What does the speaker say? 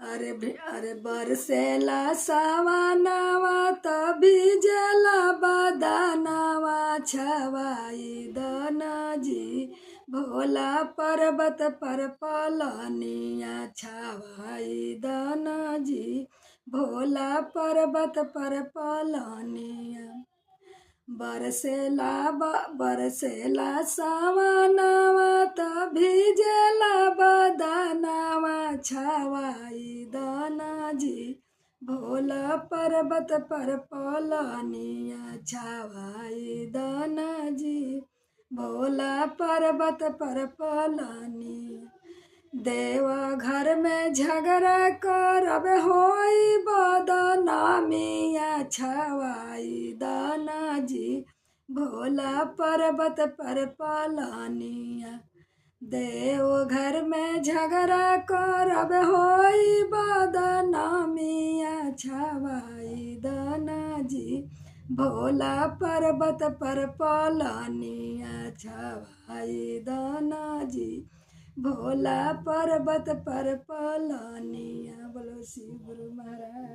अरे बरसेला सावनवा तभी जला बदनवा छवाई दनजी भोला पर्वत पर पलनिया छवाई दनजी भोला पर्वत पर पलनिया बरसेला सावनवा तभी जला बदनवा छवाई दनजी भोला पर्वत पर पलनिया छवाई दनजी भोला पर्वत पर पलनिया देवघर में झगड़ा करब होई बदनामिया छवाई दनजी भोला पर्वत पर पलनिया देवघर में झगड़ा करब होई बदनामिया छवाई दनजी भोला पर्वत पर पलनिया छवाई दनजी भोला पर्वत पर पलनिया। बोलो श्री गुरु महाराज।